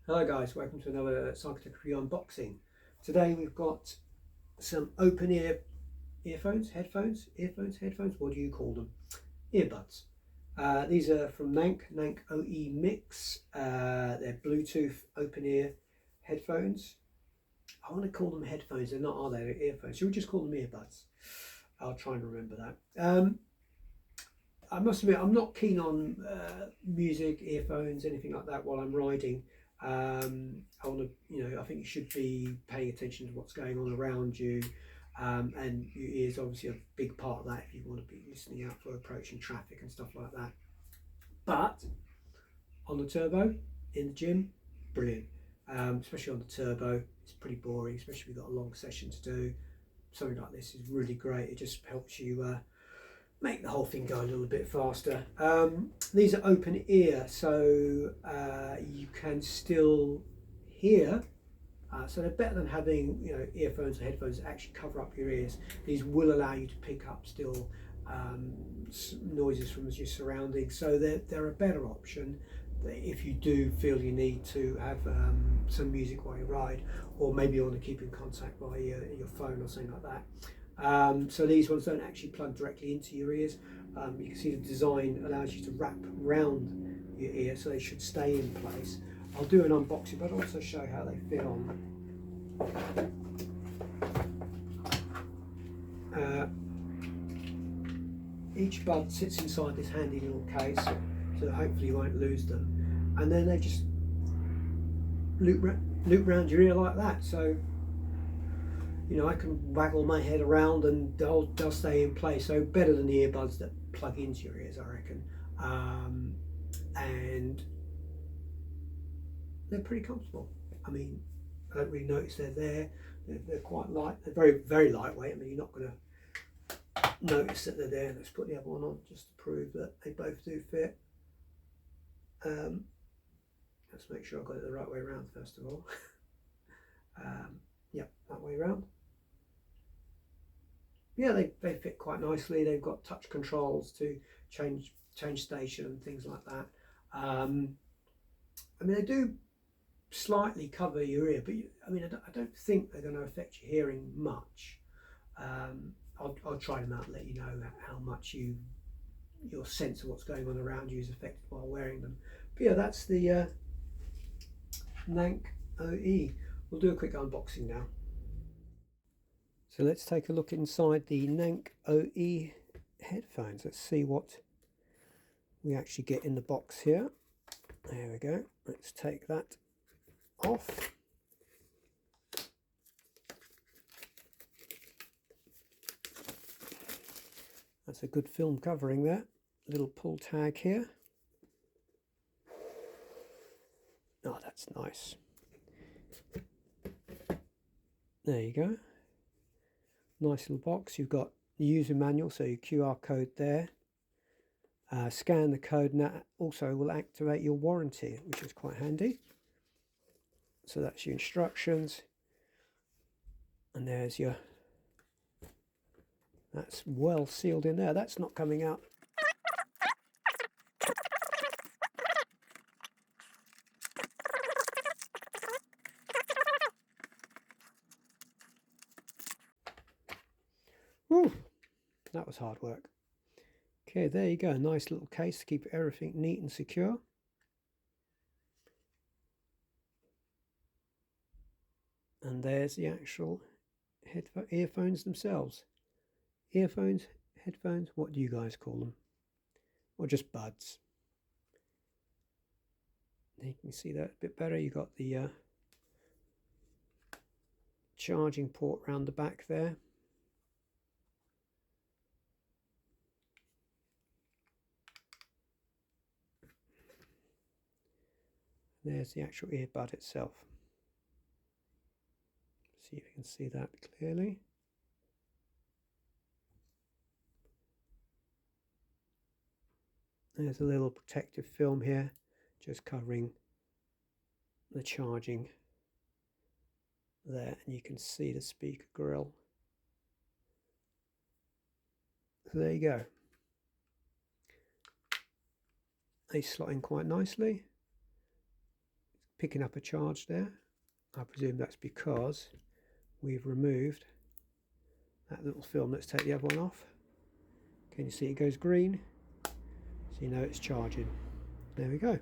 Hello guys, welcome to another CycleTechReview unboxing. Today we've got some open ear earphones, headphones, what do you call them? Earbuds. These are from Nank OE Mix. They're Bluetooth open ear headphones. I want to call them headphones, they're not, are they? They're earphones. Should we just call them earbuds? I'll try and remember that. I must admit, I'm not keen on music, earphones, anything like that while I'm riding. I want to, I think you should be paying attention to what's going on around you, and your ears obviously a big part of that if you want to be listening out for approaching traffic and stuff like that. But on the turbo, in the gym, brilliant. Especially on the turbo, it's pretty boring, especially if you've got a long session to do. Something like this is really great. It just helps you make the whole thing go a little bit faster. These are open ear, so you can still hear. So they're better than having earphones or headphones that actually cover up your ears. These will allow you to pick up still noises from your surroundings. So they're a better option if you do feel you need to have some music while you ride, or maybe you want to keep in contact via your phone or something like that. So these ones don't actually plug directly into your ears. You can see the design allows you to wrap around your ear, so they should stay in place. I'll do an unboxing, but I'll also show how they fit on. Each bud sits inside this handy little case, so hopefully you won't lose them. And then they just loop around your ear like that. So I can waggle my head around and they'll stay in place. So better than the earbuds that plug into your ears, I reckon. And they're pretty comfortable. I mean, I don't really notice they're there. They're quite light. They're very, very lightweight. I mean, you're not going to notice that they're there. Let's put the other one on just to prove that they both do fit. Let's make sure I've got it the right way around first of all. Yep, that way around. Yeah, they fit quite nicely. They've got touch controls to change station and things like that. I mean, they do slightly cover your ear, but I don't think they're going to affect your hearing much. I'll try them out and let you know how much your sense of what's going on around you is affected while wearing them. But yeah, that's the Nank OE. We'll do a quick unboxing now. So let's take a look inside the Nank OE headphones. Let's see what we actually get in the box here. There we go. Let's take that off. That's a good film covering there. Little pull tag here. Oh, that's nice. There you go. Nice little box. You've got the user manual, so your QR code there. Scan the code and that also will activate your warranty, which is quite handy. So that's your instructions. And there's your, that's well sealed in there. That's not coming out. Whew, that was hard work. Okay, there you go. Nice little case to keep everything neat and secure. And there's the actual earphones themselves. Earphones, headphones, what do you guys call them? Or just buds? You can see that a bit better. You got the charging port around the back there. There's the actual earbud itself. See if you can see that clearly. There's a little protective film here, just covering the charging there, and you can see the speaker grill. So there you go. They slot in quite nicely. picking up a charge there. I presume that's because we've removed that little film. Let's take the other one off. Can you see it goes green? So you know it's charging. There we go.